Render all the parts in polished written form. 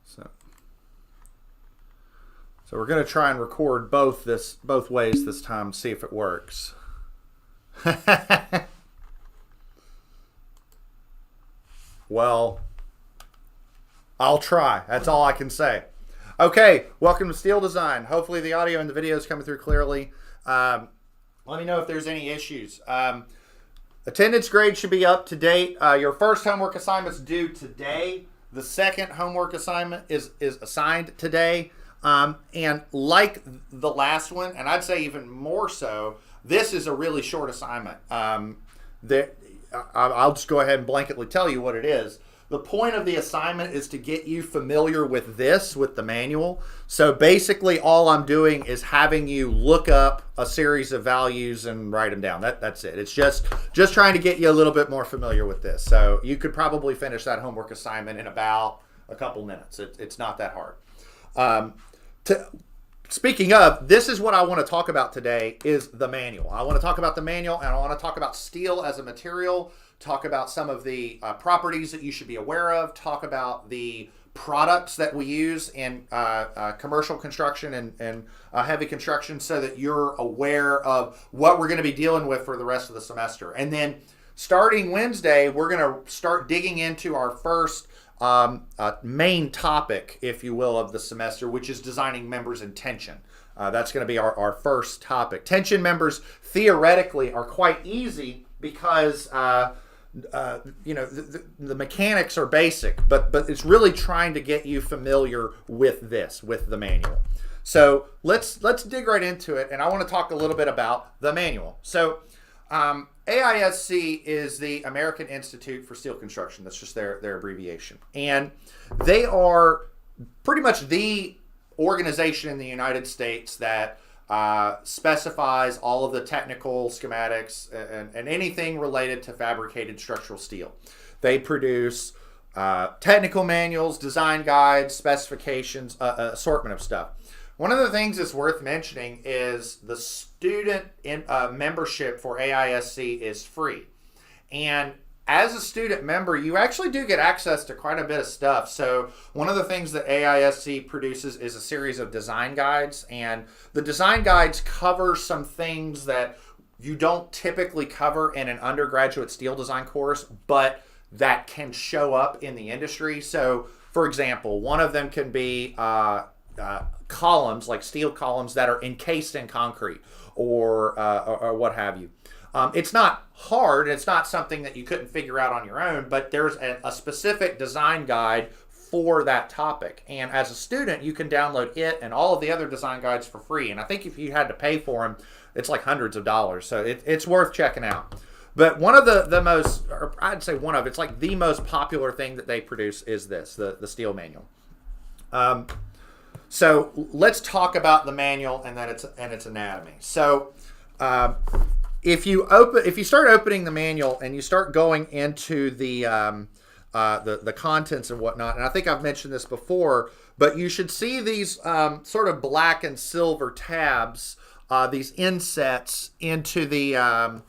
So we're going to try and record both ways this time, see if it works. Well, I'll try. That's all I can say. Okay, welcome to Steel Design. Hopefully the audio and the video is coming through clearly. Let me know if there's any issues. Attendance grade should be up to date. Your first homework assignment's due today. The second homework assignment is assigned today. And like the last one, and I'd say even more so, this is a really short assignment. I'll just go ahead and blanketly tell you what it is. The point of the assignment is to get you familiar with the manual. So basically all I'm doing is having you look up a series of values and write them down. That's it. It's just trying to get you a little bit more familiar with this. So you could probably finish that homework assignment in about a couple minutes. It's not that hard. Speaking of, this is what I want to talk about today is the manual. I want to talk about the manual, and I want to talk about steel as a material, talk about some of the properties that you should be aware of, talk about the products that we use in commercial construction and heavy construction so that you're aware of what we're going to be dealing with for the rest of the semester. And then starting Wednesday, we're going to start digging into our first main topic, if you will, of the semester, which is designing members in tension. That's going to be our first topic. Tension members theoretically are quite easy because the mechanics are basic, but it's really trying to get you familiar with the manual. So let's dig right into it, and I want to talk a little bit about the manual. So AISC is the American Institute for Steel Construction. That's just their abbreviation. And they are pretty much the organization in the United States that specifies all of the technical schematics and anything related to fabricated structural steel. They produce technical manuals, design guides, specifications, assortment of stuff. One of the things that's worth mentioning is the student membership for AISC is free. And as a student member, you actually do get access to quite a bit of stuff. So one of the things that AISC produces is a series of design guides. And the design guides cover some things that you don't typically cover in an undergraduate steel design course, but that can show up in the industry. So for example, one of them can be columns, like steel columns that are encased in concrete or what have you. It's not hard. It's not something that you couldn't figure out on your own, but there's a specific design guide for that topic. And as a student, you can download it and all of the other design guides for free. And I think if you had to pay for them, it's like hundreds of dollars. So it's worth checking out. But one of the most, or I'd say one of, it's like the most popular thing that they produce is this, the steel manual. So let's talk about the manual and then its anatomy. So if you start opening the manual and you start going into the contents and whatnot, and I think I've mentioned this before, but you should see these sort of black and silver tabs, these insets into the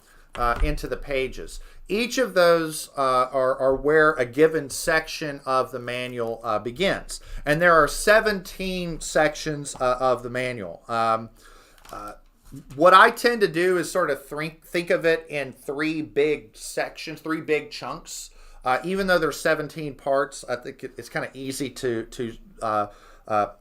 pages. Each of those are where a given section of the manual begins. And there are 17 sections of the manual. What I tend to do is sort of think of it in three big sections, three big chunks. Even though there's 17 parts, I think it's kind of easy to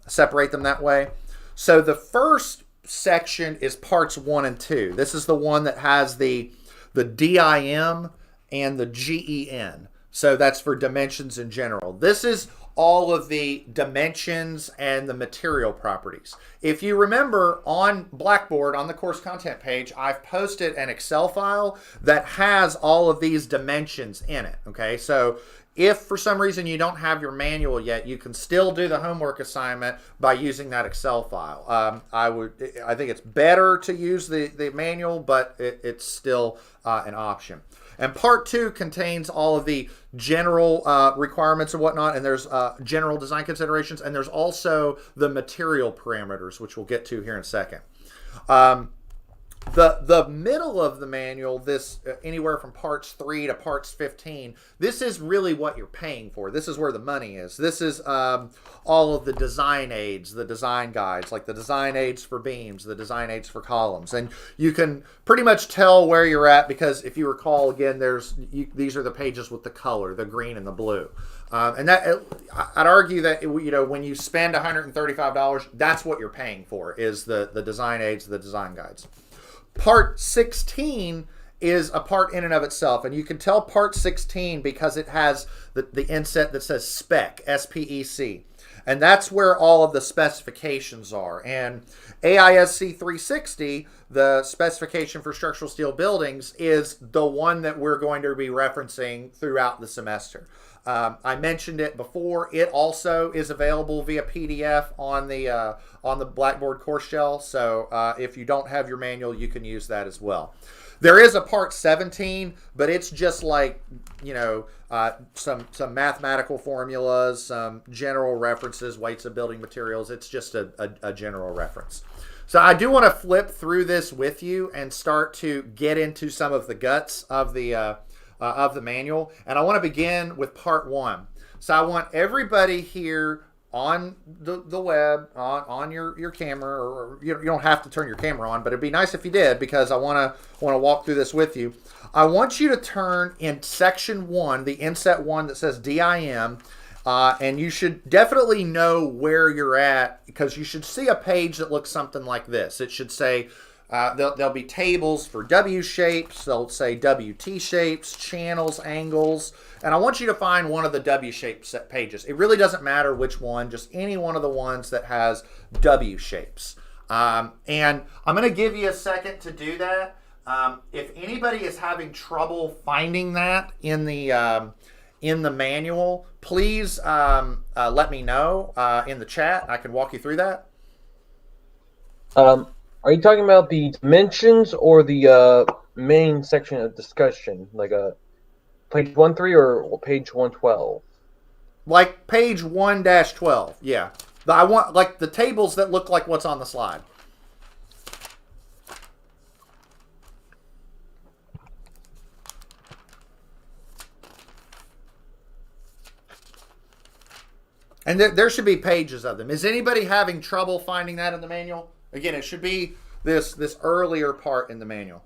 separate them that way. So the first section is parts 1 and 2. This is the one that has the DIM and the GEN. So that's for dimensions in general. This is all of the dimensions and the material properties. If you remember, on Blackboard, on the course content page, I've posted an Excel file that has all of these dimensions in it. Okay, so if for some reason you don't have your manual yet, you can still do the homework assignment by using that Excel file. I think it's better to use the manual, but it's still an option. And part 2 contains all of the general requirements and whatnot, and there's general design considerations, and there's also the material parameters, which we'll get to here in a second. The middle of the manual, this anywhere from parts 3 to parts 15, this is really what you're paying for. This is where the money is. This is all of the design aids, the design guides, like the design aids for beams, the design aids for columns. And you can pretty much tell where you're at because if you recall, again, these are the pages with the color, the green and the blue. And that I'd argue that when you spend $135, that's what you're paying for is the design aids, the design guides. Part 16 is a part in and of itself, and you can tell part 16 because it has the inset that says spec, S-P-E-C, and that's where all of the specifications are. And AISC 360, the specification for structural steel buildings, is the one that we're going to be referencing throughout the semester. I mentioned it before. It also is available via PDF on the Blackboard course shell. So if you don't have your manual, you can use that as well. There is a part 17, but it's just like some mathematical formulas, some general references, weights of building materials. It's just a general reference. So I do want to flip through this with you and start to get into some of the guts of the manual, and I want to begin with part 1. So I want everybody here on the web, on your camera, or you don't have to turn your camera on, but it'd be nice if you did because I want to walk through this with you. I want you to turn in section 1, the inset 1 that says DIM, and you should definitely know where you're at because you should see a page that looks something like this. It should say there'll be tables for W shapes. They'll say WT shapes, channels, angles. And I want you to find one of the W shape pages. It really doesn't matter which one, just any one of the ones that has W shapes. And I'm going to give you a second to do that. If anybody is having trouble finding that in the manual, please let me know in the chat. I can walk you through that. Are you talking about the dimensions or the main section of discussion, like page 1.3 or page 112? Like page 1-12, yeah. I want like the tables that look like what's on the slide. And there should be pages of them. Is anybody having trouble finding that in the manual? Again, it should be this earlier part in the manual.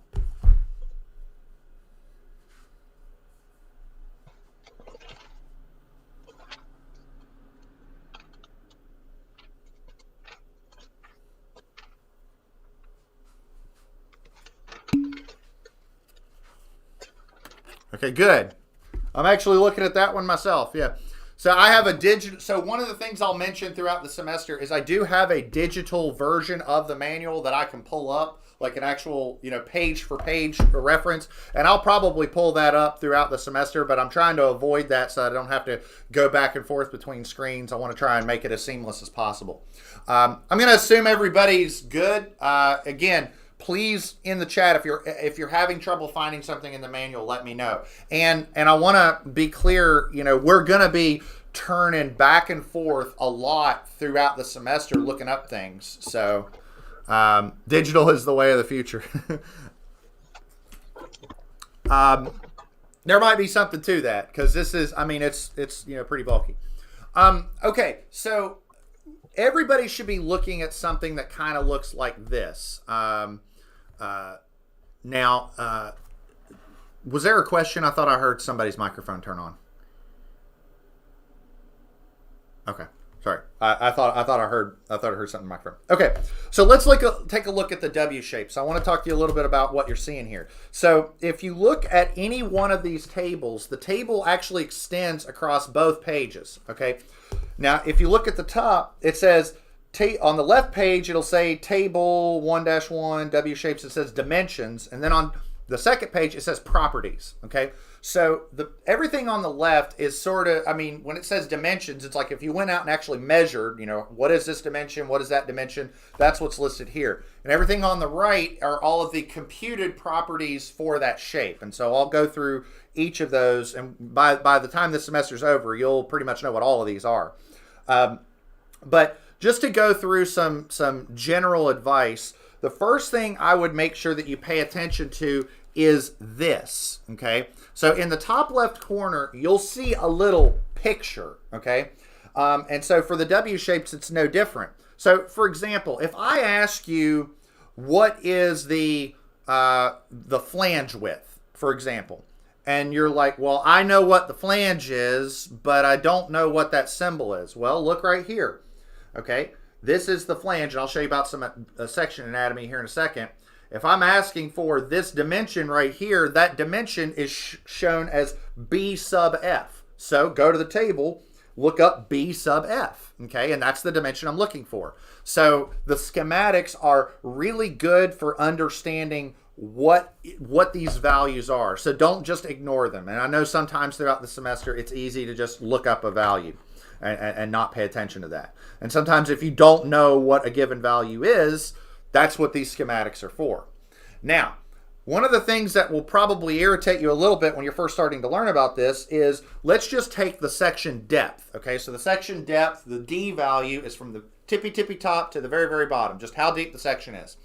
Okay, good. I'm actually looking at that one myself, yeah. So I have a digital, so one of the things I'll mention throughout the semester is I do have a digital version of the manual that I can pull up, like an actual, page for page reference. And I'll probably pull that up throughout the semester, but I'm trying to avoid that so I don't have to go back and forth between screens. I want to try and make it as seamless as possible. I'm going to assume everybody's good. Again, please in the chat if you're having trouble finding something in the manual, let me know. And I want to be clear, we're going to be turning back and forth a lot throughout the semester looking up things. So digital is the way of the future. There might be something to that because this is, it's pretty bulky. Okay, so everybody should be looking at something that kind of looks like this. Now, was there a question? I thought I heard somebody's microphone turn on. Okay, sorry. I thought I heard something in my microphone. Okay, so let's take a look at the W shapes. I want to talk to you a little bit about what you're seeing here. So if you look at any one of these tables, the table actually extends across both pages. Okay, now if you look at the top, it says on the left page, it'll say table 1-1 W shapes. It says dimensions, and then on the second page, it says properties. Okay, so everything on the left is sort of, when it says dimensions, it's like if you went out and actually measured, what is this dimension? What is that dimension? That's what's listed here. And everything on the right are all of the computed properties for that shape. And so I'll go through each of those, and by the time this semester's over, you'll pretty much know what all of these are. But just to go through some general advice, the first thing I would make sure that you pay attention to is this, okay? So in the top left corner, you'll see a little picture, okay? And so for the W shapes, it's no different. So for example, if I ask you what is the flange width, for example, and you're like, well, I know what the flange is, but I don't know what that symbol is. Well, look right here, okay? This is the flange, and I'll show you about some section anatomy here in a second. If I'm asking for this dimension right here, that dimension is shown as B sub F. So go to the table, look up B sub F, okay? And that's the dimension I'm looking for. So the schematics are really good for understanding what these values are. So don't just ignore them. And I know sometimes throughout the semester, it's easy to just look up a value and not pay attention to that. And sometimes if you don't know what a given value is, that's what these schematics are for. Now, one of the things that will probably irritate you a little bit when you're first starting to learn about this is, let's just take the section depth. Okay, so the section depth, the D value is from the tippy top to the very bottom, just how deep the section is.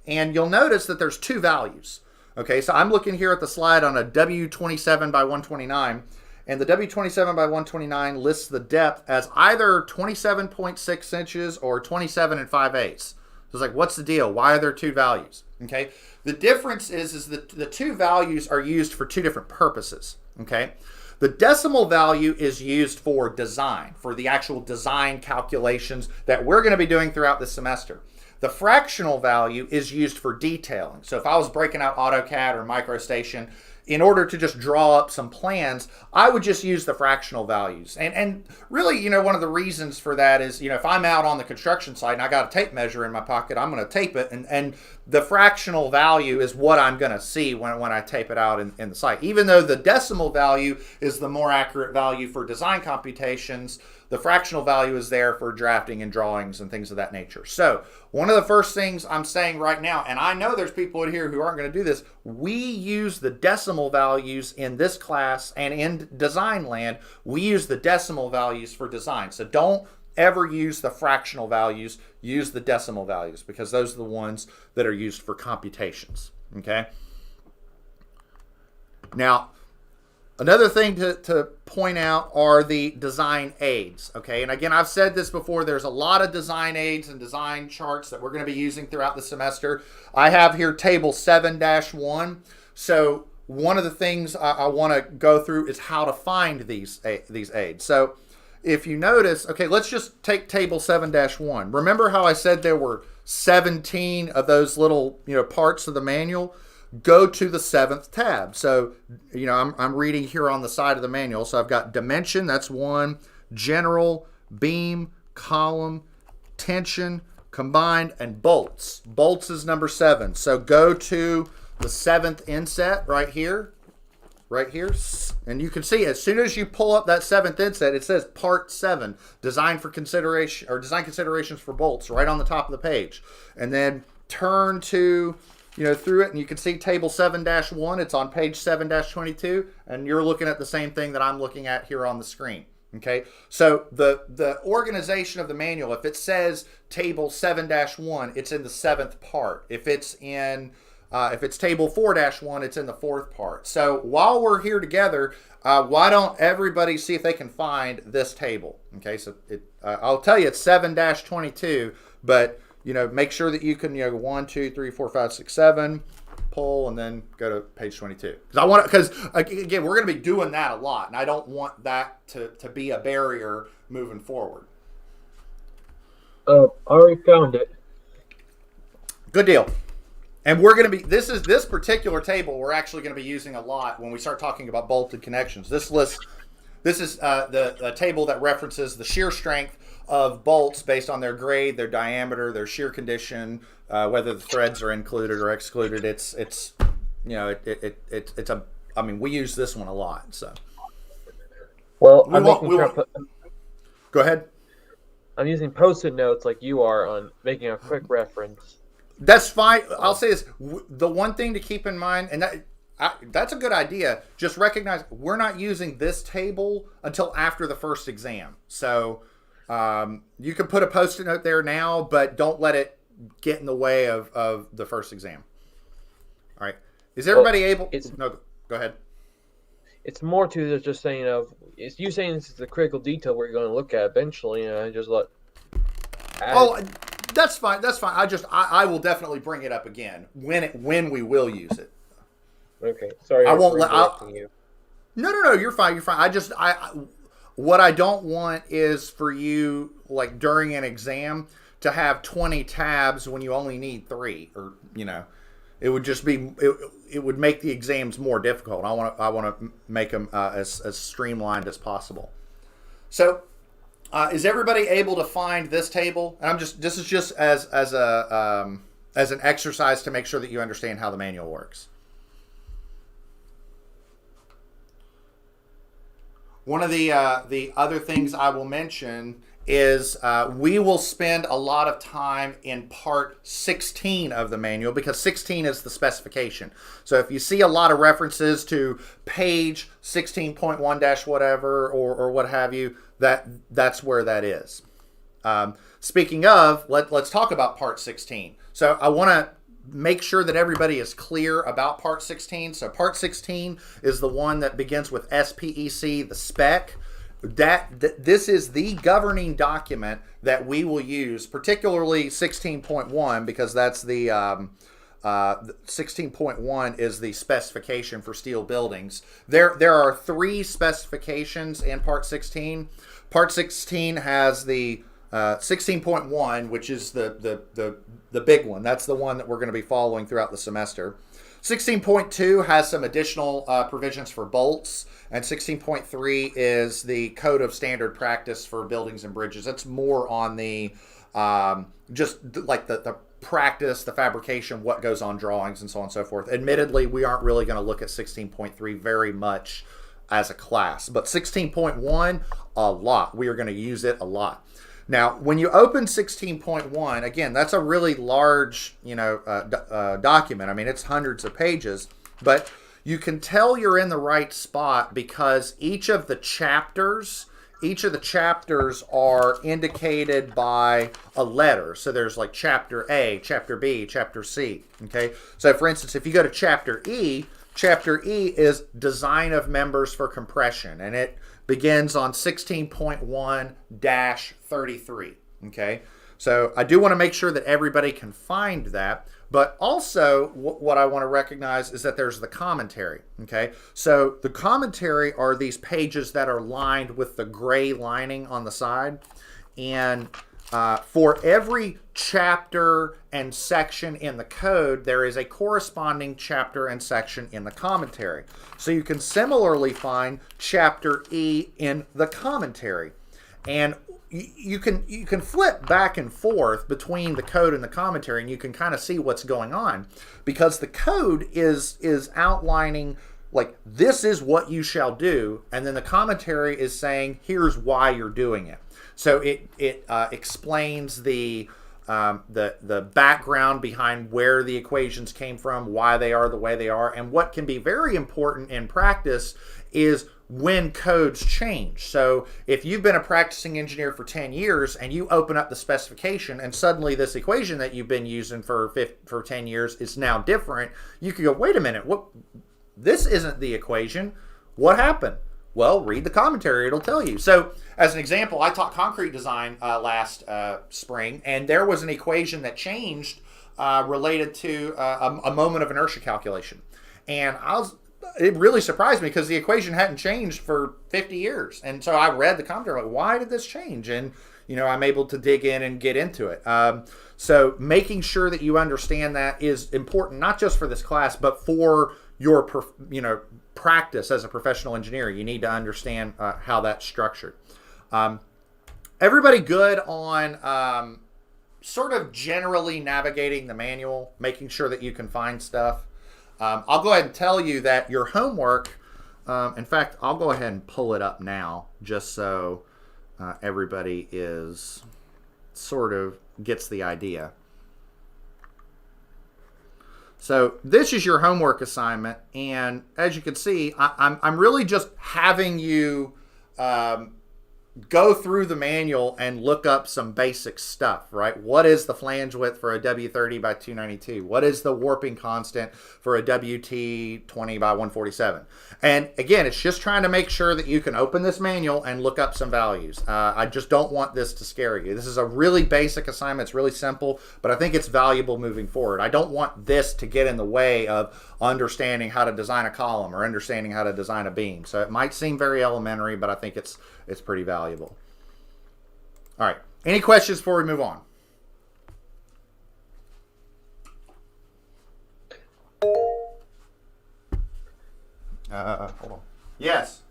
And you'll notice that there's two values. Okay, so I'm looking here at the slide on a W27 by 129, and the W27 by 129 lists the depth as either 27.6 inches or 27 5/8. So it's like, what's the deal? Why are there two values? Okay, the difference is that the two values are used for two different purposes. Okay, the decimal value is used for design, for the actual design calculations that we're going to be doing throughout this semester. The fractional value is used for detailing. So if I was breaking out AutoCAD or MicroStation, in order to just draw up some plans, I would just use the fractional values. And really, you know, one of the reasons for that is, you know, if I'm out on the construction site and I got a tape measure in my pocket, I'm going to tape it. And the fractional value is what I'm going to see when I tape it out in the site. Even though the decimal value is the more accurate value for design computations, the fractional value is there for drafting and drawings and things of that nature. So one of the first things I'm saying right now, and I know there's people in here who aren't going to do this, we use the decimal values in this class, and in design land, we use the decimal values for design. So don't ever use the fractional values, use the decimal values, because those are the ones that are used for computations, okay? Now, another thing to point out are the design aids, okay? And again, I've said this before, there's a lot of design aids and design charts that we're going to be using throughout the semester. I have here table 7-1. So one of the things I want to go through is how to find these aids. So if you notice, okay, let's just take table 7-1. Remember how I said there were 17 of those little, you know, parts of the manual? Go to the 7th tab. So, you know, I'm reading here on the side of the manual. So I've got dimension, that's 1, general, beam, column, tension, combined, and bolts. Bolts is number 7. So go to the 7th inset right here, and you can see as soon as you pull up that 7th inset, it says part 7, design for consideration, or design considerations for bolts, right on the top of the page. And then turn to, you know, through it, and you can see table 7-1. It's on page 7-22, and you're looking at the same thing that I'm looking at here on the screen. Okay, so the organization of the manual, if it says table 7-1, it's in the 7th part. If it's table 4-1, it's in the 4th part. So while we're here together, why don't everybody see if they can find this table? Okay, so I'll tell you it's 7-22, but you know, make sure that you can, you know, 1, 2, 3, 4, 5, 6, 7, pull, and then go to page 22. Because again, we're going to be doing that a lot, and I don't want that to be a barrier moving forward. Already found it. Good deal. And we're going to be, this particular table we're actually going to be using a lot when we start talking about bolted connections. This is the table that references the shear strength of bolts based on their grade, their diameter, their shear condition, whether the threads are included or excluded. It's you know, it's a, I mean, we use this one a lot. So, well, go ahead. I'm using Post-it notes like you are on making a quick reference. That's fine. I'll say this: the one thing to keep in mind, and that's a good idea. Just recognize we're not using this table until after the first exam. So you can put a Post-it note there now, but don't let it get in the way of the first exam. All right. Is everybody able? No, go ahead. It's more to just saying it's you saying this is the critical detail we're going to look at eventually, and I just let. Oh, that's fine. That's fine. I will definitely bring it up again when we will use it. Okay. Sorry. I won't let you. No. You're fine. You're fine. What I don't want is for you, like during an exam, to have 20 tabs when you only need 3, or it would just be it would make the exams more difficult. I want to make them as streamlined as possible. So, is everybody able to find this table? And this is just as an exercise to make sure that you understand how the manual works. One of the other things I will mention is we will spend a lot of time in part 16 of the manual, because 16 is the specification. So if you see a lot of references to page 16.1 dash whatever or what have you, that's where that is. Speaking of, let's talk about part 16. So I want to make sure that everybody is clear about part 16. So part 16 is the one that begins with SPEC, the spec. This is the governing document that we will use, particularly 16.1, because that's the 16.1 is the specification for steel buildings. There are 3 specifications in part 16. Part 16 has the 16.1, which is the big one. That's the one that we're going to be following throughout the semester. 16.2 has some additional provisions for bolts, and 16.3 is the code of standard practice for buildings and bridges. It's more on the just like the practice, the fabrication, what goes on drawings, and so on and so forth. Admittedly, we aren't really going to look at 16.3 very much as a class, but 16.1 a lot. We are going to use it a lot. Now, when you open 16.1, again, that's a really large, document. I mean, it's hundreds of pages, but you can tell you're in the right spot because each of the chapters are indicated by a letter. So there's like chapter A, chapter B, chapter C. Okay. So for instance, if you go to chapter E is design of members for compression, and it begins on 16.1-33. Okay. So I do want to make sure that everybody can find that. But also what I want to recognize is that there's the commentary. Okay. So the commentary are these pages that are lined with the gray lining on the side. And for every chapter and section in the code, there is a corresponding chapter and section in the commentary. So you can similarly find chapter E in the commentary. And you can flip back and forth between the code and the commentary, and you can kind of see what's going on, because the code is outlining, like, this is what you shall do, and then the commentary is saying, here's why you're doing it. So it explains the background behind where the equations came from, why they are the way they are, and what can be very important in practice is when codes change. So if you've been a practicing engineer for 10 years and you open up the specification and suddenly this equation that you've been using for 10 years is now different, you could go, wait a minute, this isn't the equation. What happened? Well, read the commentary, it'll tell you. So as an example, I taught concrete design last spring, and there was an equation that changed related to a moment of inertia calculation. And it really surprised me because the equation hadn't changed for 50 years. And so I read the commentary, like, why did this change? And, I'm able to dig in and get into it. So making sure that you understand that is important, not just for this class, but for your, practice as a professional engineer. You need to understand how that's structured. Everybody good on sort of generally navigating the manual, making sure that you can find stuff? I'll go ahead and tell you that your homework, in fact, I'll go ahead and pull it up now just so everybody is sort of gets the idea. So this is your homework assignment, and as you can see, I'm really just having you go through the manual and look up some basic stuff, right? What is the flange width for a W30 by 292? What is the warping constant for a WT20 by 147? And again, it's just trying to make sure that you can open this manual and look up some values. I just don't want this to scare you. This is a really basic assignment. It's really simple, but I think it's valuable moving forward. I don't want this to get in the way of understanding how to design a column or understanding how to design a beam. So it might seem very elementary, but I think it's pretty valuable. All right. Any questions before we move on? Hold on. Yes.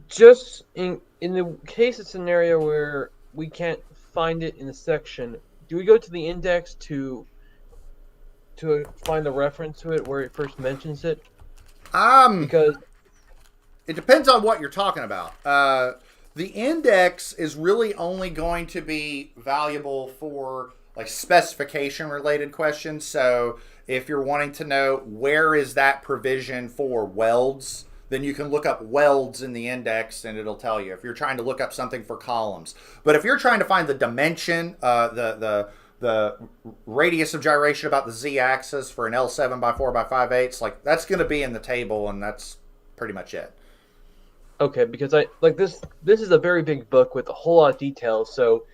Just in the case of scenario where we can't find it in the section, do we go to the index to find the reference to it where it first mentions it? Because it depends on what you're talking about. The index is really only going to be valuable for like specification related questions. So if you're wanting to know where is that provision for welds, then you can look up welds in the index and it'll tell you. If you're trying to look up something for columns, but if you're trying to find the dimension, the radius of gyration about the z-axis for an L7 by 4 by 5/8, like that's going to be in the table, and that's pretty much it. Okay, because I like this. This is a very big book with a whole lot of details, so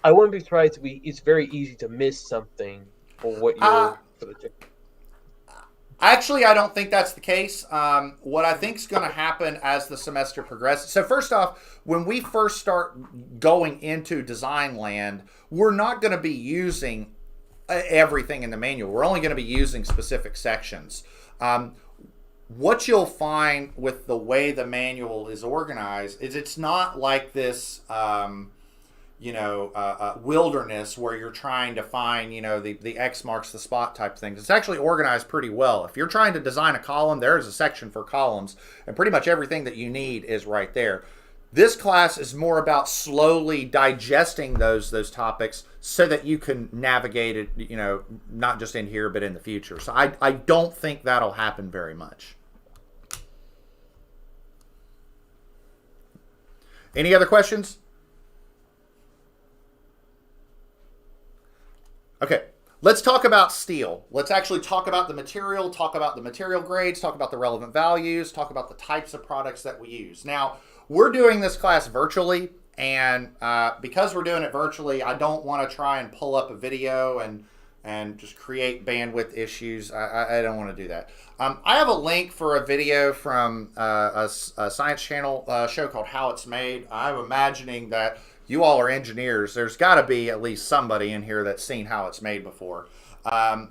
I wouldn't be surprised if it's very easy to miss something for what you're for the. Actually, I don't think that's the case. What I think is going to happen as the semester progresses. So first off, when we first start going into design land, we're not going to be using everything in the manual. We're only going to be using specific sections. What you'll find with the way the manual is organized is it's not like this, wilderness where you're trying to find, the X marks the spot type things. It's actually organized pretty well. If you're trying to design a column, there's a section for columns, and pretty much everything that you need is right there. This class is more about slowly digesting those topics so that you can navigate it, not just in here, but in the future. So I don't think that'll happen very much. Any other questions? Okay, let's talk about steel. Let's actually talk about the material, talk about the material grades, talk about the relevant values, talk about the types of products that we use. Now, we're doing this class virtually, and because we're doing it virtually, I don't want to try and pull up a video and just create bandwidth issues. I don't want to do that. I have a link for a video from a Science Channel show called How It's Made. I'm imagining that you all are engineers. There's got to be at least somebody in here that's seen How It's Made before. How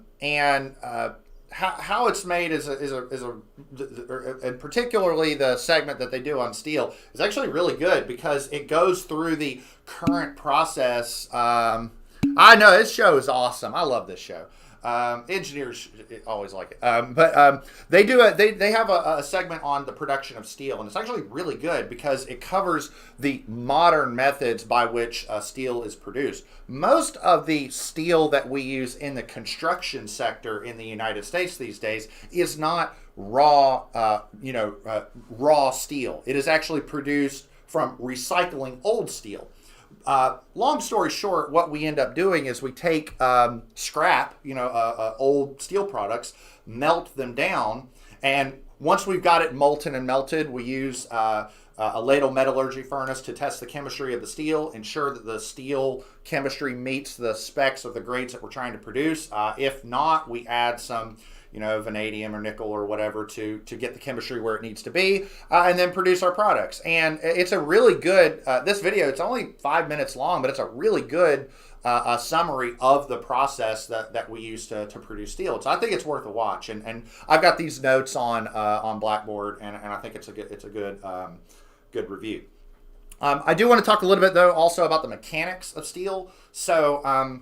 It's Made is and particularly the segment that they do on steel is actually really good because it goes through the current process. I know this show is awesome. I love this show. Engineers always like it, but they have a segment on the production of steel, and it's actually really good because it covers the modern methods by which steel is produced. Most of the steel that we use in the construction sector in the United States these days is not raw steel. It is actually produced from recycling old steel. Long story short, what we end up doing is we take scrap, old steel products, melt them down, and once we've got it molten and melted, we use a ladle metallurgy furnace to test the chemistry of the steel, ensure that the steel chemistry meets the specs of the grades that we're trying to produce. If not, we add some vanadium or nickel or whatever to get the chemistry where it needs to be, and then produce our products. And it's a really good, this video, it's only 5 minutes long, but it's a really good summary of the process that we use to produce steel. So I think it's worth a watch. And I've got these notes on Blackboard, and I think it's a good review. I do want to talk a little bit, though, also about the mechanics of steel. So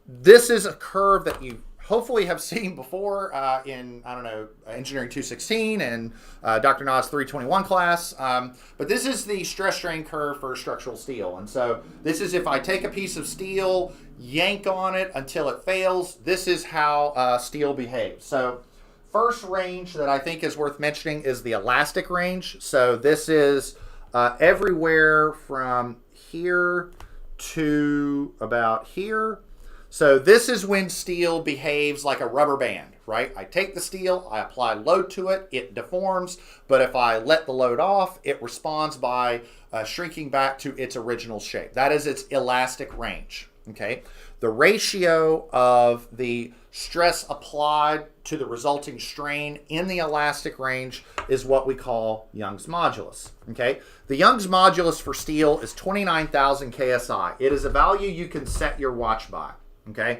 this is a curve that you hopefully have seen before in, Engineering 216 and Dr. Nod's 321 class. But this is the stress strain curve for structural steel. And so this is if I take a piece of steel, yank on it until it fails, this is how steel behaves. So first range that I think is worth mentioning is the elastic range. So this is everywhere from here to about here. So this is when steel behaves like a rubber band, right? I take the steel, I apply load to it, it deforms, but if I let the load off, it responds by shrinking back to its original shape. That is its elastic range, okay? The ratio of the stress applied to the resulting strain in the elastic range is what we call Young's modulus, okay? The Young's modulus for steel is 29,000 KSI. It is a value you can set your watch by, okay?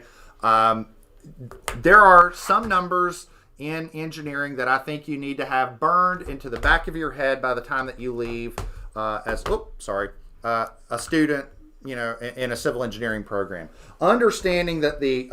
There are some numbers in engineering that I think you need to have burned into the back of your head by the time that you leave as a student, you know, in a civil engineering program. Understanding that the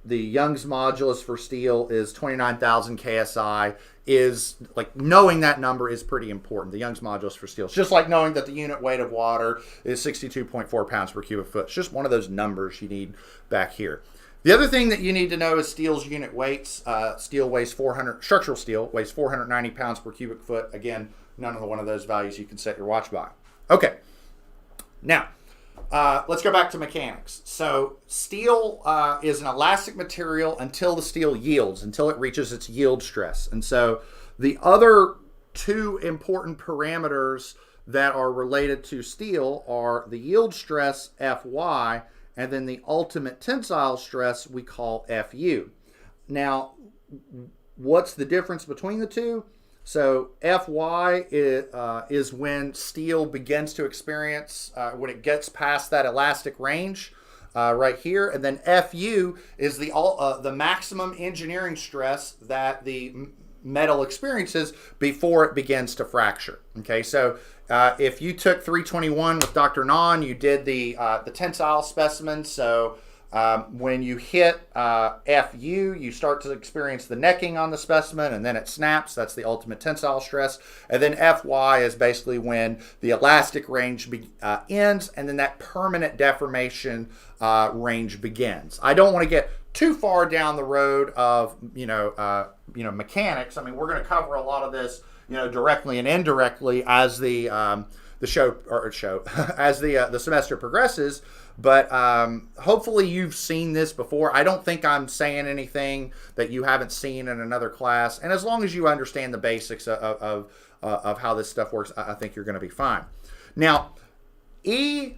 Young's modulus for steel is 29,000 KSI is like knowing that number is pretty important. The Young's modulus for steel. It's just like knowing that the unit weight of water is 62.4 pounds per cubic foot. It's just one of those numbers you need back here. The other thing that you need to know is steel's unit weights. Structural steel weighs 490 pounds per cubic foot. Again, none of one of those values you can set your watch by. Okay. Now, let's go back to mechanics. So steel is an elastic material until the steel yields, until it reaches its yield stress. And so the other two important parameters that are related to steel are the yield stress, Fy, and then the ultimate tensile stress we call Fu. Now, what's the difference between the two? So Fy is when steel begins to experience, when it gets past that elastic range right here. And then Fu is the maximum engineering stress that the metal experiences before it begins to fracture. Okay, so if you took 321 with Dr. Nahn, you did the tensile specimen. So when you hit Fu, you start to experience the necking on the specimen, and then it snaps. That's the ultimate tensile stress. And then Fy is basically when the elastic range ends, and then that permanent deformation range begins. I don't want to get too far down the road of mechanics. I mean, we're going to cover a lot of this, directly and indirectly as the semester progresses. But hopefully you've seen this before. I don't think I'm saying anything that you haven't seen in another class. And as long as you understand the basics of how this stuff works, I think you're going to be fine. Now, E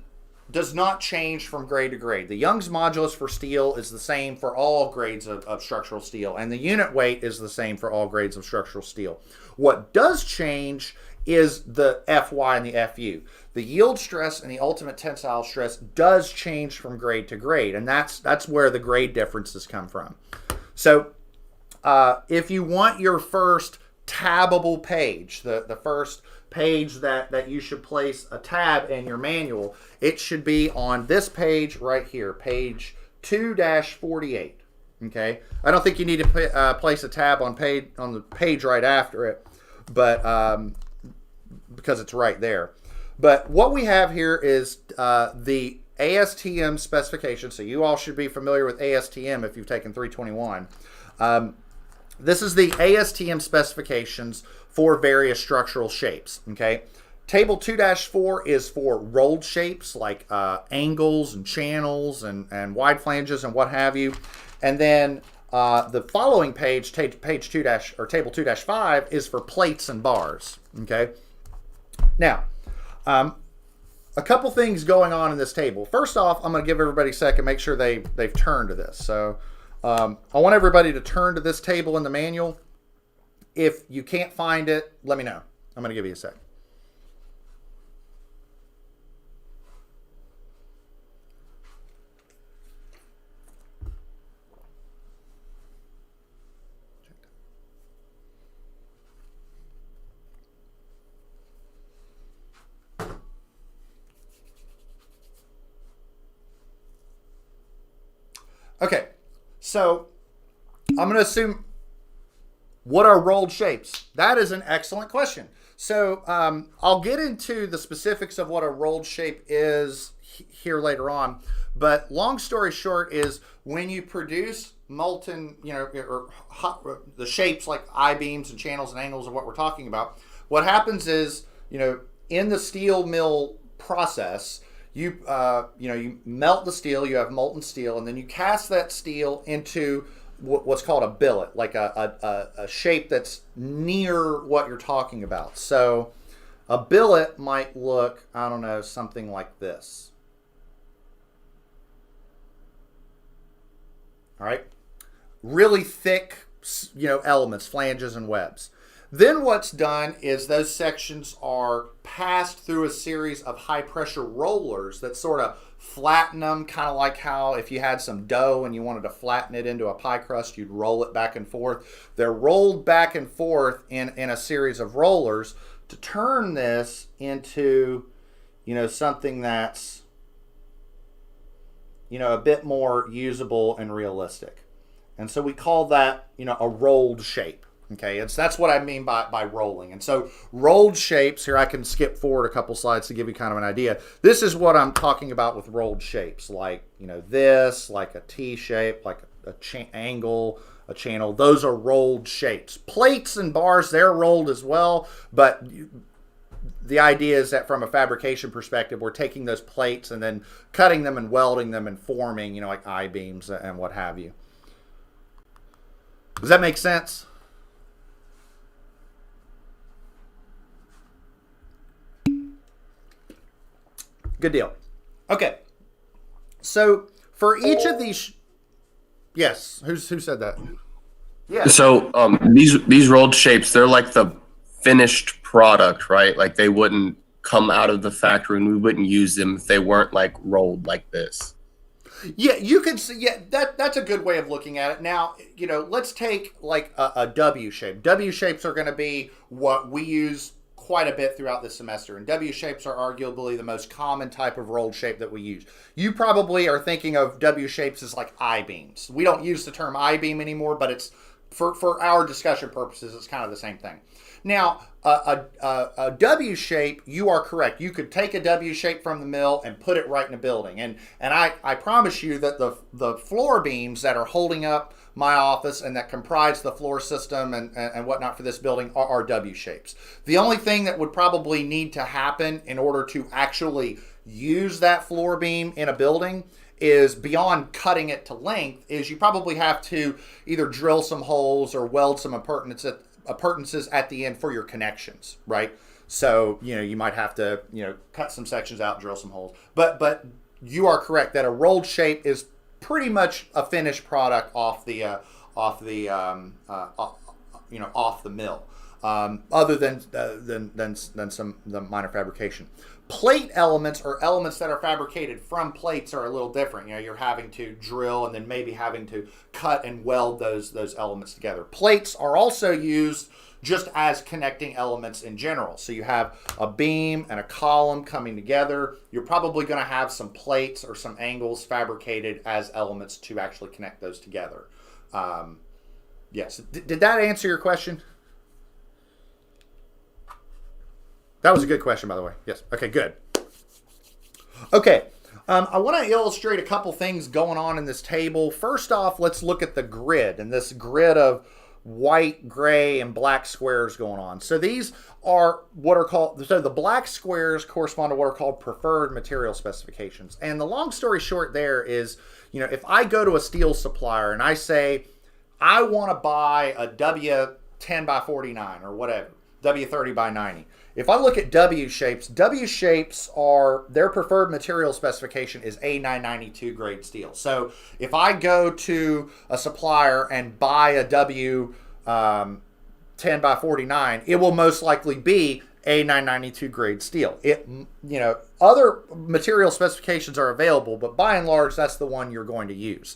does not change from grade to grade. The Young's modulus for steel is the same for all grades of structural steel, and the unit weight is the same for all grades of structural steel. What does change is the Fy and the Fu. The yield stress and the ultimate tensile stress does change from grade to grade, and that's where the grade differences come from. So if you want your first tabable page, the first page that you should place a tab in your manual, it should be on this page right here, page 2-48. Okay, I don't think you need to place a tab on the page right after it, but because it's right there. But what we have here is the ASTM specification. So you all should be familiar with ASTM if you've taken 321. This is the ASTM specifications for various structural shapes. Okay, table 2-4 is for rolled shapes like angles and channels and wide flanges and what have you. And then the following page, table 2-5, is for plates and bars. Okay. Now, a couple things going on in this table. First off, I'm going to give everybody a second, make sure they've turned to this. So I want everybody to turn to this table in the manual. If you can't find it, let me know. I'm going to give you a second. Okay, so I'm going to assume, what are rolled shapes? That is an excellent question. So I'll get into the specifics of what a rolled shape is here later on. But long story short is when you produce molten, or hot, the shapes like I-beams and channels and angles of what we're talking about, what happens is, in the steel mill process, you melt the steel, you have molten steel, and then you cast that steel into what's called a billet, like a shape that's near what you're talking about. So a billet might look, I don't know, something like this. All right. Really thick, elements, flanges and webs. Then what's done is those sections are passed through a series of high pressure rollers that sort of flatten them, kind of like how if you had some dough and you wanted to flatten it into a pie crust, you'd roll it back and forth. They're rolled back and forth in a series of rollers to turn this into, something that's, a bit more usable and realistic. And so we call that, a rolled shape. Okay, that's what I mean by rolling. And so rolled shapes, here I can skip forward a couple slides to give you kind of an idea. This is what I'm talking about with rolled shapes, like, this, like a T shape, like a angle, a channel. Those are rolled shapes. Plates and bars, they're rolled as well, but the idea is that from a fabrication perspective, we're taking those plates and then cutting them and welding them and forming, like I-beams and what have you. Does that make sense? Good deal. Okay. So for each of these, yes, who said that? Yeah. So these rolled shapes, they're like the finished product, right? Like they wouldn't come out of the factory and we wouldn't use them if they weren't like rolled like this. Yeah, you could see. Yeah, that's a good way of looking at it. Now, let's take like a W shape. W shapes are going to be what we use quite a bit throughout the semester, and W shapes are arguably the most common type of rolled shape that we use. You probably are thinking of W shapes as like I-beams. We don't use the term I-beam anymore, but it's for our discussion purposes, it's kind of the same thing. Now, a W shape, you are correct. You could take a W shape from the mill and put it right in a building. And I promise you that the floor beams that are holding up my office and that comprise the floor system and whatnot for this building are W shapes. The only thing that would probably need to happen in order to actually use that floor beam in a building is, beyond cutting it to length, is you probably have to either drill some holes or weld some appurtenances at the end for your connections, right? So, you might have to, cut some sections out, drill some holes. But you are correct that a rolled shape is pretty much a finished product off the mill, other than the minor fabrication. Plate elements, or elements that are fabricated from plates, are a little different. You're having to drill and then maybe having to cut and weld those elements together. Plates are also used just as connecting elements in general. So you have a beam and a column coming together. You're probably going to have some plates or some angles fabricated as elements to actually connect those together. Yes. Did that answer your question? That was a good question, by the way. Yes. Okay, good. Okay. I want to illustrate a couple things going on in this table. First off, let's look at the grid, and this grid of white, gray, and black squares going on. So these are what are called, so the black squares correspond to what are called preferred material specifications. And the long story short there is, if I go to a steel supplier and I say, I want to buy a W10 by 49 or whatever, W30 by 90. If I look at W shapes are, their preferred material specification is A992 grade steel. So if I go to a supplier and buy a W 10 by 49, it will most likely be A992 grade steel. Other material specifications are available, but by and large, that's the one you're going to use.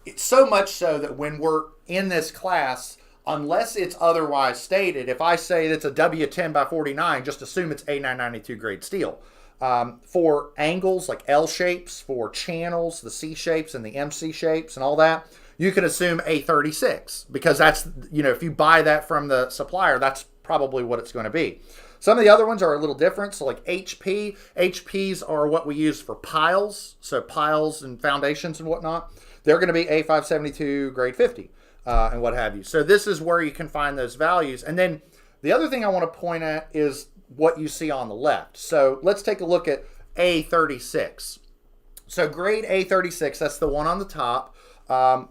It's so much so that when we're in this class, unless it's otherwise stated, if I say it's a W10 by 49, just assume it's A992 grade steel. For angles like L shapes, for channels, the C shapes and the MC shapes and all that, you can assume A36, because that's, if you buy that from the supplier, that's probably what it's going to be. Some of the other ones are a little different. So like HPs are what we use for piles. So piles and foundations and whatnot. They're going to be A572 grade 50 and what have you. So this is where you can find those values. And then the other thing I want to point at is what you see on the left. So let's take a look at A36. So grade A36, that's the one on the top.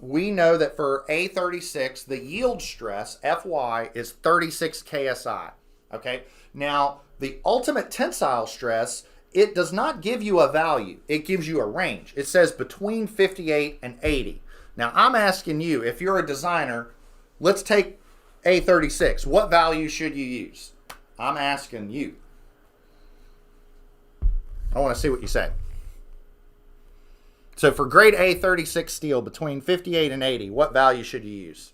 We know that for A36, the yield stress, Fy, is 36 KSI. Okay. Now, the ultimate tensile stress, it does not give you a value. It gives you a range. It says between 58 and 80. Now, I'm asking you, if you're a designer, let's take A36. What value should you use? I'm asking you. I want to see what you say. So for grade A36 steel, between 58 and 80, what value should you use?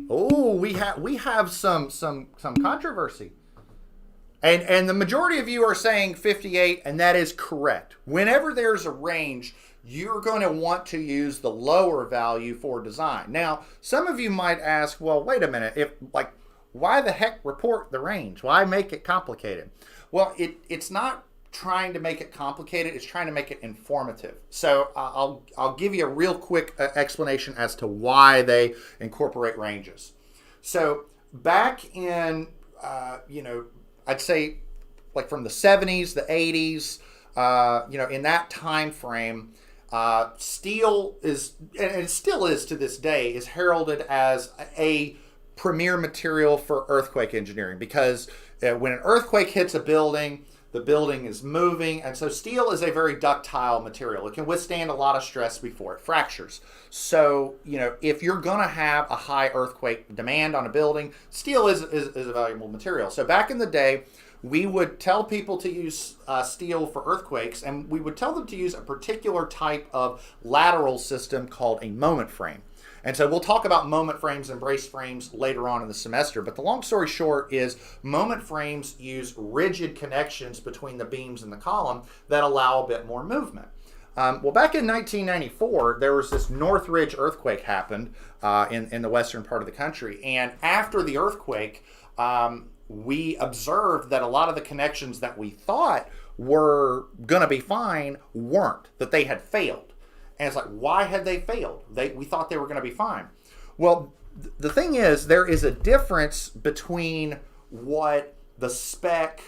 Oh, we have some controversy. And the majority of you are saying 58, and that is correct. Whenever there's a range, you're going to want to use the lower value for design. Now, some of you might ask, well, wait a minute, why the heck report the range? Why make it complicated? Well, it's not trying to make it complicated, it's trying to make it informative. So I'll give you a real quick explanation as to why they incorporate ranges. So back in, I'd say like from the 70s, the 80s, in that time frame, steel is, and it still is to this day, is heralded as a premier material for earthquake engineering, because when an earthquake hits a building, the building is moving, and so steel is a very ductile material. It can withstand a lot of stress before it fractures. So, if you're going to have a high earthquake demand on a building, steel is a valuable material. So back in the day, we would tell people to use steel for earthquakes, and we would tell them to use a particular type of lateral system called a moment frame. And so we'll talk about moment frames and brace frames later on in the semester. But the long story short is moment frames use rigid connections between the beams and the column that allow a bit more movement. Well, back in 1994, there was this Northridge earthquake happened in the western part of the country. And after the earthquake, we observed that a lot of the connections that we thought were going to be fine weren't, that they had failed. And it's like, why had they failed? We thought they were going to be fine. Well, the thing is, there is a difference between what the spec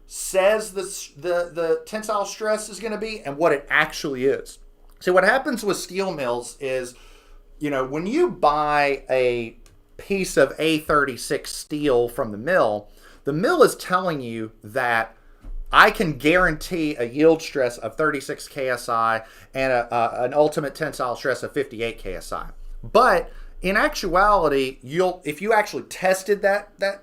says the tensile stress is going to be and what it actually is. So what happens with steel mills is, when you buy a piece of A36 steel from the mill is telling you that I can guarantee a yield stress of 36 KSI and an ultimate tensile stress of 58 KSI. But in actuality, if you actually tested that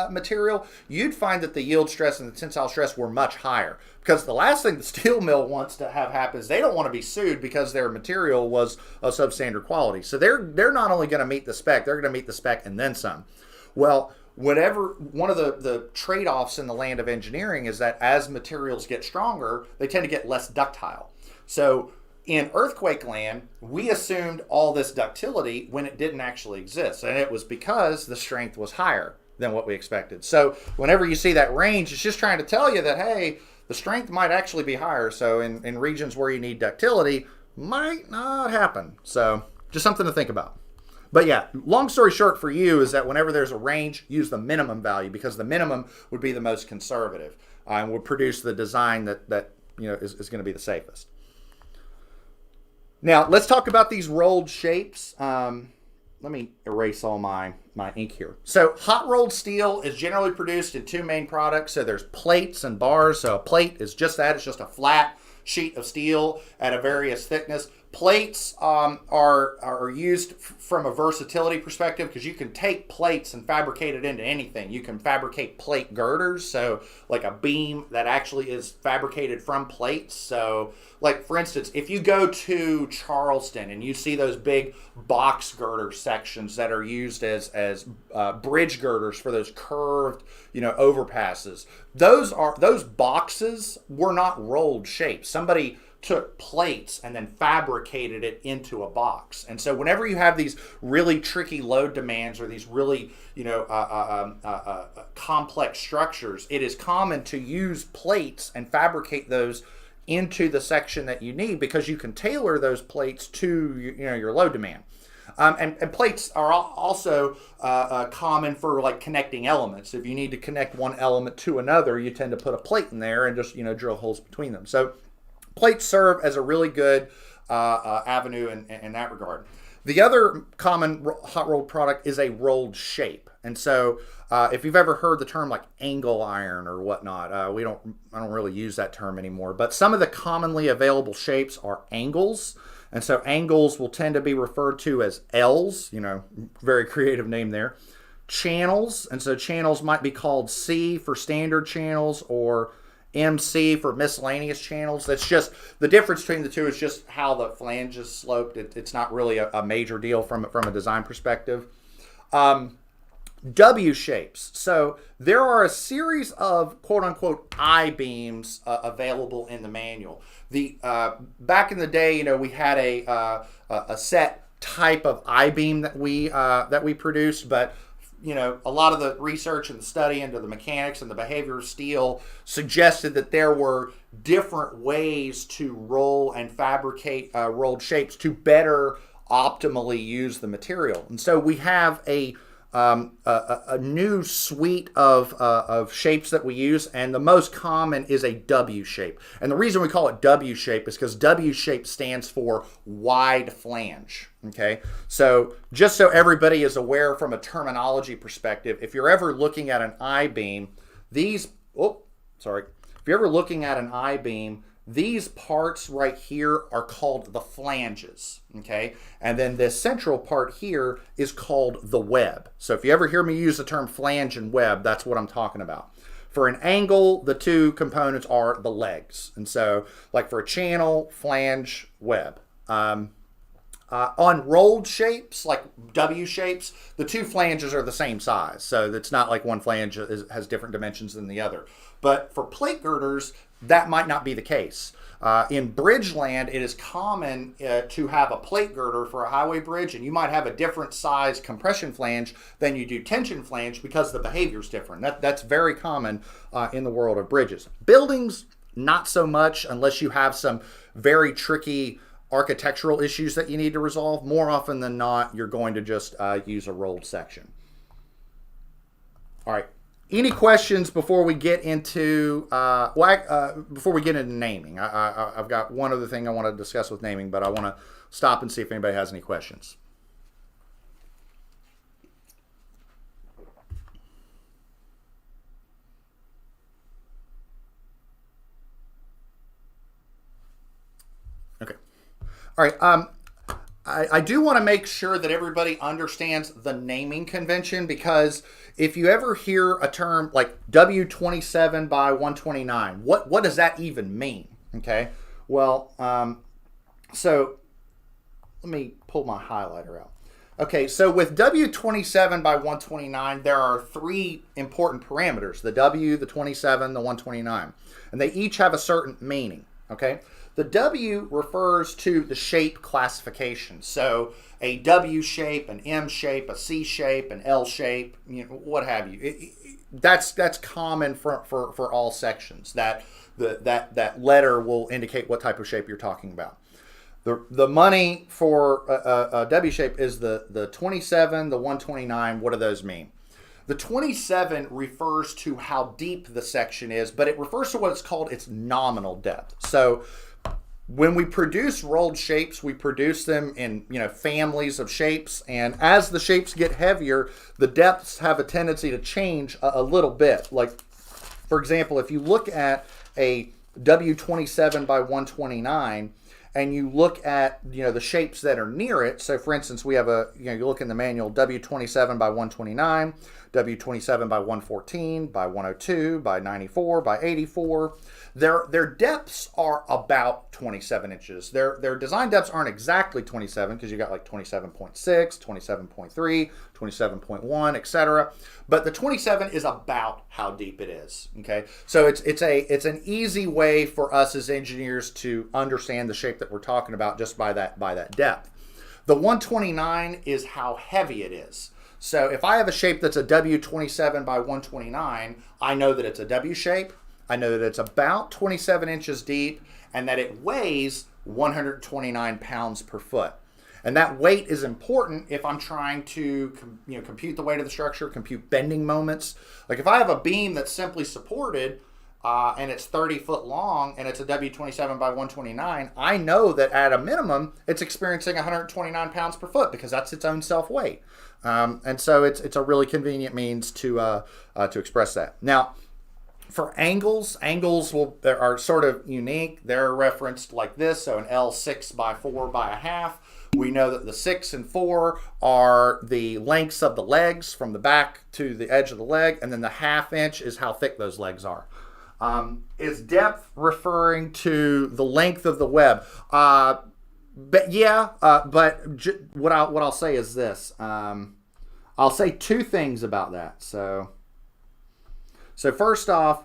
material, you'd find that the yield stress and the tensile stress were much higher. Because the last thing the steel mill wants to have happen is they don't want to be sued because their material was of substandard quality. So they're not only going to meet the spec, they're going to meet the spec and then some. Well, one of the trade-offs in the land of engineering is that as materials get stronger, they tend to get less ductile. So in earthquake land, we assumed all this ductility when it didn't actually exist. And it was because the strength was higher than what we expected. So whenever you see that range, it's just trying to tell you that, hey, the strength might actually be higher. So in regions where you need ductility, might not happen. So just something to think about. But yeah, long story short for you is that whenever there's a range, use the minimum value, because the minimum would be the most conservative and would produce the design that is going to be the safest. Now, let's talk about these rolled shapes. Let me erase all my ink here. So hot rolled steel is generally produced in two main products. So there's plates and bars. So a plate is just that. It's just a flat sheet of steel at a various thickness. Plates are used from a versatility perspective because you can take plates and fabricate it into anything. You can fabricate plate girders, so like a beam that actually is fabricated from plates. So like, for instance, if you go to Charleston and you see those big box girder sections that are used as bridge girders for those curved, overpasses, those boxes were not rolled shapes. Somebody took plates and then fabricated it into a box. And so whenever you have these really tricky load demands or these really, complex structures, it is common to use plates and fabricate those into the section that you need, because you can tailor those plates to your load demand. And plates are also common for like connecting elements. If you need to connect one element to another, you tend to put a plate in there and just drill holes between them. So plates serve as a really good avenue in that regard. The other common hot rolled product is a rolled shape. And so if you've ever heard the term like angle iron or whatnot, I don't really use that term anymore, but some of the commonly available shapes are angles. And so angles will tend to be referred to as L's, very creative name there. Channels, and so channels might be called C for standard channels or MC for miscellaneous channels. That's just the difference between the two, is just how the flange is sloped. It's not really a major deal from a design perspective. W shapes. So there are a series of quote unquote I-beams available in the manual. Back in the day, we had a set type of I-beam that we produced, but a lot of the research and the study into the mechanics and the behavior of steel suggested that there were different ways to roll and fabricate rolled shapes to better optimally use the material. And so we have a new suite of shapes that we use, and the most common is a W shape. And the reason we call it W shape is because W shape stands for wide flange. Okay, so just so everybody is aware from a terminology perspective, if you're ever looking at an I-beam, if you're ever looking at an I-beam, these parts right here are called the flanges, okay? And then this central part here is called the web. So if you ever hear me use the term flange and web, that's what I'm talking about. For an angle, the two components are the legs. And so like for a channel, flange, web. On rolled shapes, like W shapes, the two flanges are the same size. So it's not like one flange has different dimensions than the other. But for plate girders, that might not be the case. In bridge land, it is common to have a plate girder for a highway bridge, and you might have a different size compression flange than you do tension flange because the behavior is different. That's very common in the world of bridges. Buildings, not so much, unless you have some very tricky architectural issues that you need to resolve. More often than not, you're going to just use a rolled section. All right. Any questions before we get into naming? I've got one other thing I want to discuss with naming, but I want to stop and see if anybody has any questions. Okay. All right. I do want to make sure that everybody understands the naming convention, because if you ever hear a term like W27 by 129, what does that even mean? Okay, well, so let me pull my highlighter out. Okay, so with W27 by 129, there are three important parameters: the W, the 27, the 129, and they each have a certain meaning. Okay. The W refers to the shape classification. So a W shape, an M shape, a C shape, an L shape, what have you. That's common for all sections. That letter will indicate what type of shape you're talking about. The money for a W shape is the 27, the 129. What do those mean? The 27 refers to how deep the section is, but it refers to what it's called its nominal depth. So when we produce rolled shapes, we produce them in families of shapes, and as the shapes get heavier, the depths have a tendency to change a little bit. Like, for example, if you look at a W27 by 129, and you look at the shapes that are near it. So for instance, we have you look in the manual, W27 by 129, W27 by 114, by 102, by 94, by 84. Their depths are about 27 inches. Their design depths aren't exactly 27, because you got like 27.6, 27.3, 27.1, etc. But the 27 is about how deep it is. Okay, so it's an easy way for us as engineers to understand the shape that we're talking about just by that depth. The 129 is how heavy it is. So if I have a shape that's a W27 by 129, I know that it's a W shape. I know that it's about 27 inches deep and that it weighs 129 pounds per foot. And that weight is important if I'm trying to compute the weight of the structure, compute bending moments. Like if I have a beam that's simply supported and it's 30 foot long and it's a W27 by 129, I know that at a minimum it's experiencing 129 pounds per foot because that's its own self weight. And so it's a really convenient means to express that. Now, for angles are sort of unique. They're referenced like this, so an L6 by 4 by a half. We know that the 6 and 4 are the lengths of the legs from the back to the edge of the leg, and then the half inch is how thick those legs are. Is depth referring to the length of the web? But yeah, what I'll say is this. I'll say two things about that. So first off,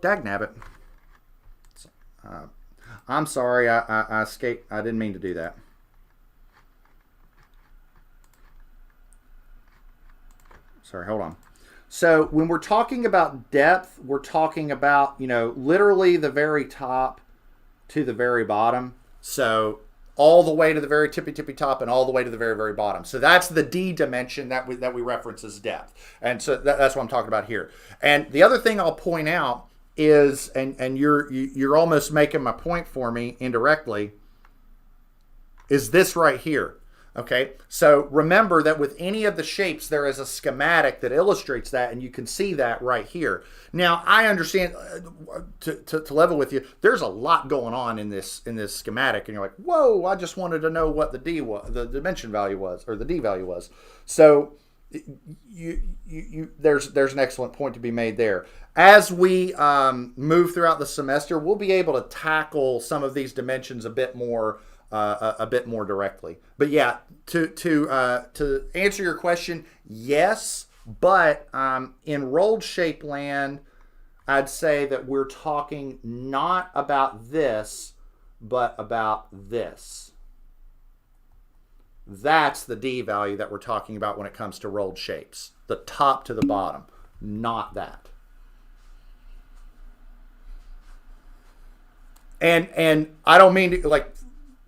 dagnabbit. I'm sorry, I escaped. I didn't mean to do that. Sorry, hold on. So when we're talking about depth, we're talking about, literally the very top to the very bottom. So all the way to the very tippy top and all the way to the very, very bottom. So that's the D dimension that we reference as depth. And so that's what I'm talking about here. And the other thing I'll point out is, and you're almost making my point for me indirectly, is this right here. Okay, so remember that with any of the shapes, there is a schematic that illustrates that, and you can see that right here. Now, I understand, to level with you, there's a lot going on in this schematic, and you're like, whoa, I just wanted to know what the D was, the dimension value was, or the D value was. So there's an excellent point to be made there. As we move throughout the semester, we'll be able to tackle some of these dimensions a bit more directly. But yeah, to answer your question, yes, but in rolled shape land, I'd say that we're talking not about this, but about this. That's the D value that we're talking about when it comes to rolled shapes. The top to the bottom, not that. And I don't mean to,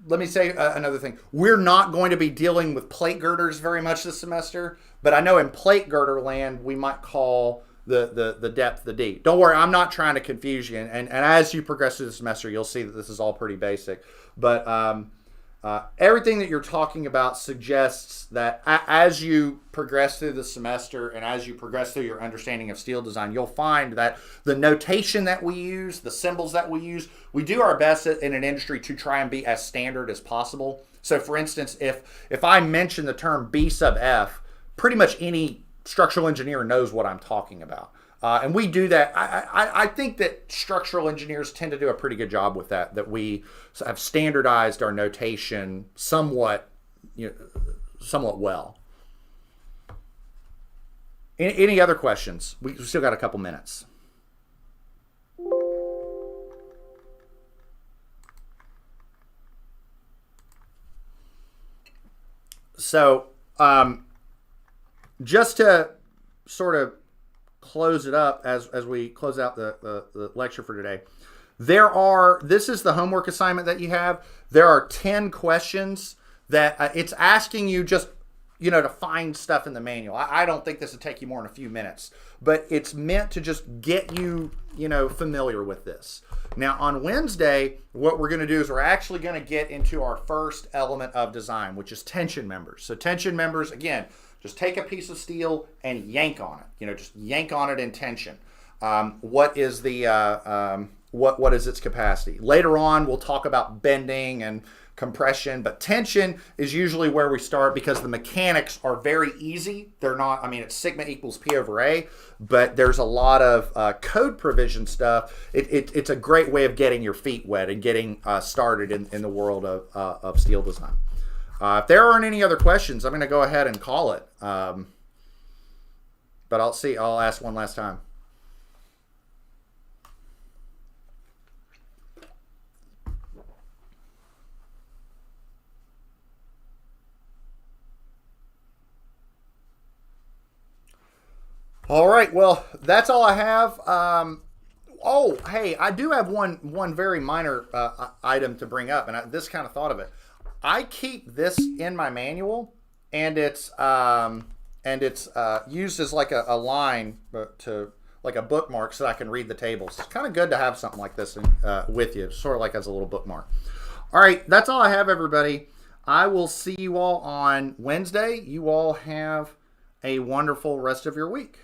let me say another thing. We're not going to be dealing with plate girders very much this semester, but I know in plate girder land, we might call the depth the D. Don't worry, I'm not trying to confuse you. And as you progress through the semester, you'll see that this is all pretty basic. But everything that you're talking about suggests that as you progress through the semester and as you progress through your understanding of steel design, you'll find that the notation that we use, the symbols that we use, we do our best in an industry to try and be as standard as possible. So for instance, if I mention the term B sub F, pretty much any structural engineer knows what I'm talking about. And we do that. I think that structural engineers tend to do a pretty good job with that we have standardized our notation somewhat well. Any other questions? We've still got a couple minutes. So just to sort of close it up as we close out the lecture for today, this is the homework assignment that you have. There are 10 questions that it's asking you just to find stuff in the manual. I don't think this would take you more than a few minutes, but it's meant to just get you familiar with this. Now on Wednesday, what we're going to do is we're actually going to get into our first element of design, which is tension members. So tension members, again, just take a piece of steel and yank on it. Just yank on it in tension. What is what is its capacity? Later on, we'll talk about bending and compression, but tension is usually where we start because the mechanics are very easy. They're not, it's sigma equals P over A, but there's a lot of code provision stuff. It's a great way of getting your feet wet and getting started in the world of steel design. If there aren't any other questions, I'm going to go ahead and call it. But I'll ask one last time. All right, well, that's all I have. Oh, hey, I do have one very minor item to bring up, and this kind of thought of it. I keep this in my manual, and it's used as like a line to like a bookmark so that I can read the tables. It's kind of good to have something like this with you, sort of like as a little bookmark. All right, that's all I have, everybody. I will see you all on Wednesday. You all have a wonderful rest of your week.